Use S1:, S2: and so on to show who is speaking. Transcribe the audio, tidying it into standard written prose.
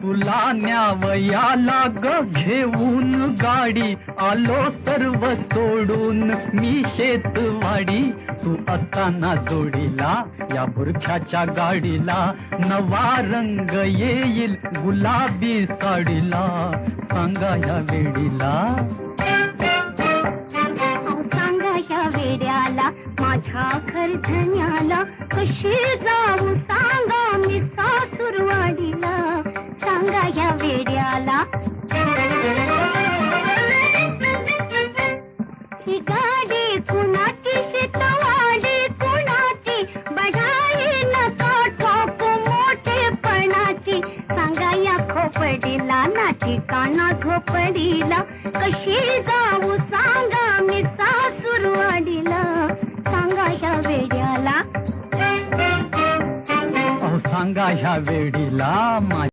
S1: तुला न्यावयाला ग घेऊन गाडी, आलो सर्व सोडून मी शेतवाडी. तू असताना जोडीला या बुरख्याच्या गाडीला, नवा रंग येईल गुलाबी साडीला. सांगा या वेडीला,
S2: सांगा या वेड्याला, माझ्या खरधन्याला, कशी जाऊ सांगा मी सासूरवाडीला. सांगा या वेड्याला, ही गाडी कुणाची शेतवाडी कुणाची, बढाई नका ठोकू मोठेपणाची. सांगा या खोपडीला, नाची काना झोपडीला, कशी जाऊ सांगा मी सासूरवाडीला. सांगा या वेड्याला,
S1: सांगा ह्या वेडीला.